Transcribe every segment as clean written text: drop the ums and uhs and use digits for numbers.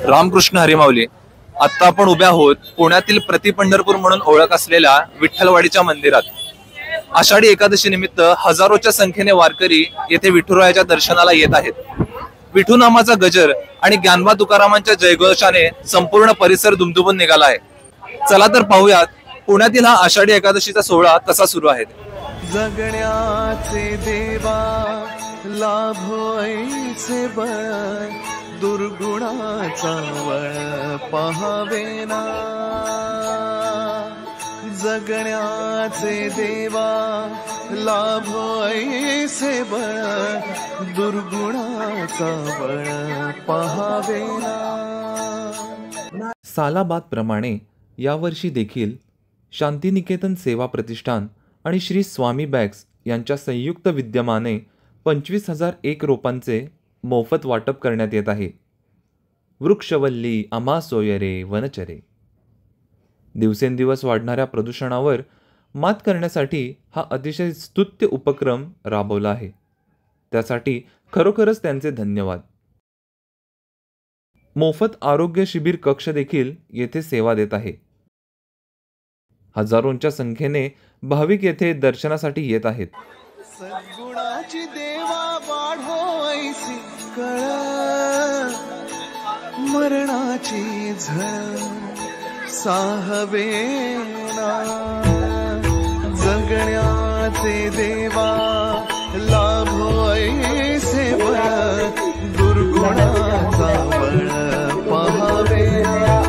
रामकृष्ण हरी माऊली. आता आपण उभ्या आहोत पुण्यातील प्रतिपंढरपूर म्हणून ओळख असलेल्या विठ्ठलवाडीच्या मंदिरात. आषाढी एकादशी निमित्त हजारोच्या संख्येने वारकरी येथे विठुरायाच्या दर्शनाला येत आहेत. विठू नामाचा गजर आणि ज्ञानबा तुकारामांच्या जयघोषाने संपूर्ण परिसर दुमदुमून निघाला आहे. चला तर पाहूयात पुण्यातील हा आषाढी एकादशीचा सोहळा कसा सुरू आहे. जगण्याचे देवा लाभो ऐसे बळ, दुर्गुणाचा वळ पहावेना. जगण्याचे देवा लाभो ऐसे बळ, दुर्गुणाचा वळ पहावेना. सालाबाद प्रमाणे यावर्षी देखील शांतिनिकेतन सेवा प्रतिष्ठान आणि श्री स्वामी बॅग्स यांच्या संयुक्त विद्यमाने 25,001 रोपांचे मोफत वाटप करण्यात येत आहे. वृक्षवल्ली आम्हा सोयरे वनचरे. दिवसेंदिवस वाढणाऱ्या प्रदूषणावर मात करण्यासाठी हा अतिशय स्तुत्य उपक्रम राबवला आहे. त्यासाठी खरोखरच त्यांचे धन्यवाद. मोफत आरोग्य शिबिर कक्ष देखील येथे सेवा देत आहे. हजारोंच्या संख्येने भाविक येथे दर्शनासाठी येत आहेत. सद्गुणाची देवा वाढो ऐसी कळ, मरणाची झळ साहवेना. जगण्याचे देवा लाभो ऐसे बळ, दुर्गुणाचा बळ पहावेना.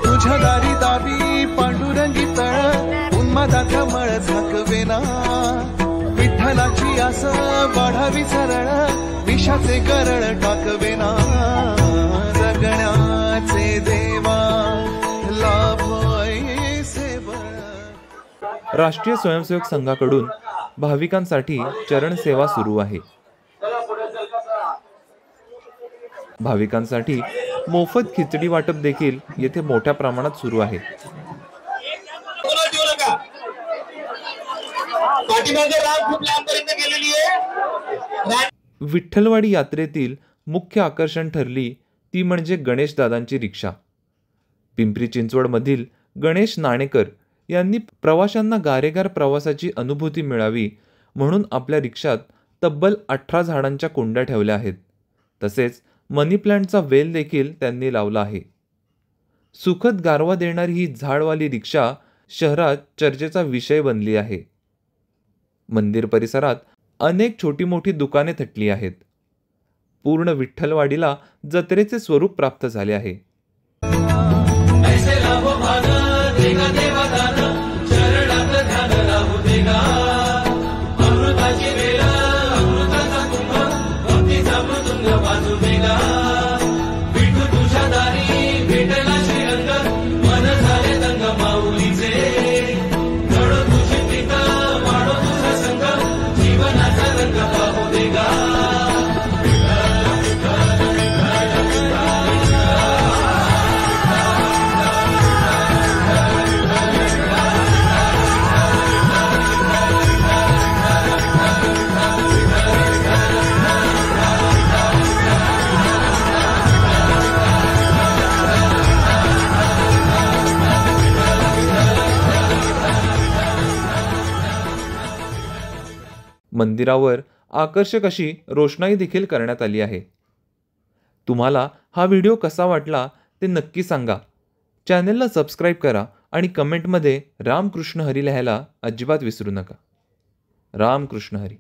तुझ्या दारी दाबी पांडुरंगी तळ, उन्मादाचा मळ झाकवेना. विठ्ठलाची आस वाढावी सरळ, विषाचे करळ टाकवेना. जगण्याचे देवा लाभो ऐसे बळ. राष्ट्रीय स्वयंसेवक संघाकडून भाविकांसाठी चरण सेवा सुरू आहे. भाविकांसाठी मोफत खिचडी वाटप देखील येथे मोठ्या प्रमाणात सुरू आहे. विठ्ठलवाडी यात्रेतील मुख्य आकर्षण ठरली ती म्हणजे गणेश दादांची रिक्षा. पिंपरी चिंचवड मधील गणेश नाणेकर यांनी प्रवाशांना गारेगार प्रवासाची अनुभूती मिळावी म्हणून आपल्या रिक्षात तब्बल 18 झाडांच्या कुंड्या ठेवल्या आहेत. तसेच मनी प्लांटचा वेल देखील त्यांनी लावला आहे. सुखद गारवा देणारी ही झाडवाली रिक्षा शहरात चर्चेचा विषय बनली आहे. मंदिर परिसरात अनेक छोटी मोठी दुकाने थटली आहेत. पूर्ण विठ्ठलवाडीला जत्रेचे स्वरूप प्राप्त झाले आहे. मंदिरावर आकर्षक अशी रोषणाई देखील करण्यात आली आहे. तुम्हाला हा व्हिडिओ कसा वाटला ते नक्की सांगा. चॅनलला सबस्क्राईब करा आणि कमेंटमध्ये रामकृष्ण हरी लिहायला अजिबात विसरू नका. रामकृष्ण हरी.